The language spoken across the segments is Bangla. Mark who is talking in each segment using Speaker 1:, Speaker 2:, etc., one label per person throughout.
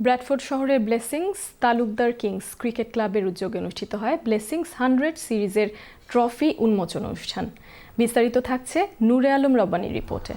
Speaker 1: ব্র্যাডফোর্ড শহরের ব্লেসিংস তালুকদার কিংস ক্রিকেট ক্লাবের উদ্যোগে অনুষ্ঠিত হয় ব্লেসিংস 100 সিরিজের ট্রফি উন্মোচন অনুষ্ঠান। বিস্তারিত থাকছে নূরে আলম রব্বানীর রিপোর্টে।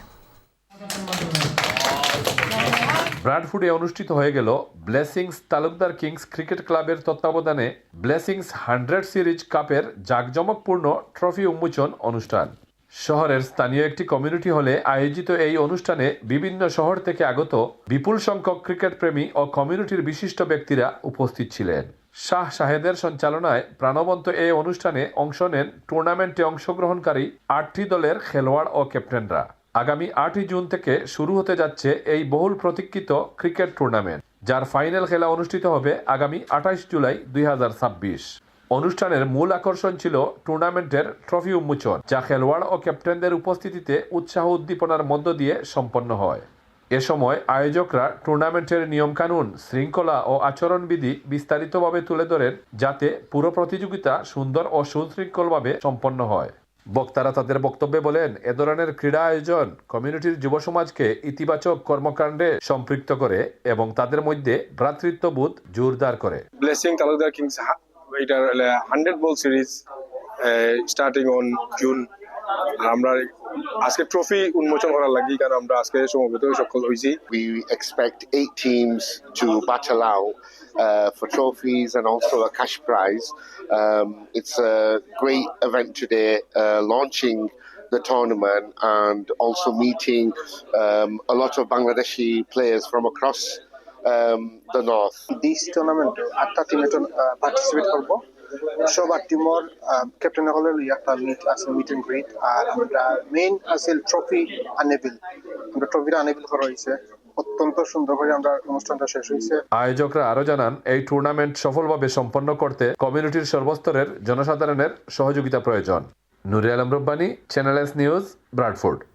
Speaker 2: ব্র্যাডফোর্ডে অনুষ্ঠিত হয়ে গেল ব্লেসিংস তালুকদার কিংস ক্রিকেট ক্লাবের তত্ত্বাবধানে ব্লেসিংস 100 সিরিজ কাপের জাঁকজমকপূর্ণ ট্রফি উন্মোচন অনুষ্ঠান। শহরের স্থানীয় একটি কমিউনিটি হলে আয়োজিত এই অনুষ্ঠানে বিভিন্ন শহর থেকে আগত বিপুল সংখ্যক ক্রিকেট প্রেমী ও কমিউনিটির বিশিষ্ট ব্যক্তিরা উপস্থিত ছিলেন। শাহ শাহেদের সঞ্চালনায় প্রাণবন্ত এই অনুষ্ঠানে অংশ নেন টুর্নামেন্টে অংশগ্রহণকারী 8টি দলের খেলোয়াড় ও ক্যাপ্টেনরা। আগামী 8ই জুন থেকে শুরু হতে যাচ্ছে এই বহুল প্রতীক্ষিত ক্রিকেট টুর্নামেন্ট, যার ফাইনাল খেলা অনুষ্ঠিত হবে আগামী 28 জুলাই 2026। অনুষ্ঠানের মূল আকর্ষণ ছিল টুর্নামেন্টের ট্রফি উন্মোচন, যা খেলোয়াড় ও ক্যাপ্টেনদের উপস্থিতিতে উৎসাহ উদ্দীপনার মধ্য দিয়ে সম্পন্ন হয়। এ সময় আয়োজকরা টুর্নামেন্টের নিয়মকানুন, শৃঙ্খলা ও আচরণবিধি বিস্তারিতভাবে তুলে ধরেন, যাতে পুরো প্রতিযোগিতা সুন্দর ও সুশৃঙ্খলভাবে সম্পন্ন হয়। বক্তারা তাদের বক্তব্যে বলেন, এ ধরনের ক্রীড়া আয়োজন কমিউনিটির যুব সমাজকে ইতিবাচক কর্মকাণ্ডে সম্পৃক্ত করে এবং তাদের মধ্যে ভ্রাতৃত্ববোধ জোরদার করে।
Speaker 3: ব্লেসিং তালুকদার কিংস এটার 100 বল সিরিজ স্টার্টিং অন জুন। আমরা আজকে ট্রফি উন্মোচন করার লাগি কারণ আমরা আজকে সমবেত সফল হয়েছি।
Speaker 4: We expect 8 teams to battle out for trophies and also a cash prize. It's a great event today, launching the tournament and also meeting a lot of Bangladeshi players from across the north.
Speaker 5: This tournament, 8টা টিমে পার্টিসিপেট করব। সবার টিমর ক্যাপ্টেন হলের একটা মিট এন্ড গ্রিট, আর আমরা মেইন আছে ট্রফি আনেবিল। আমরা ট্রফিটা আনেবিল করা হয়েছে, অত্যন্ত সুন্দর করে আমরা অনুষ্ঠানটা শেষ হয়েছে।
Speaker 2: আয়োজকরা আরো জানান, এই টুর্নামেন্ট সফলভাবে সম্পন্ন করতে কমিউনিটির সর্বস্তরের জনসাধারণের সহযোগিতা প্রয়োজন। Nure Alam Rabbani, channel S news, Bradford.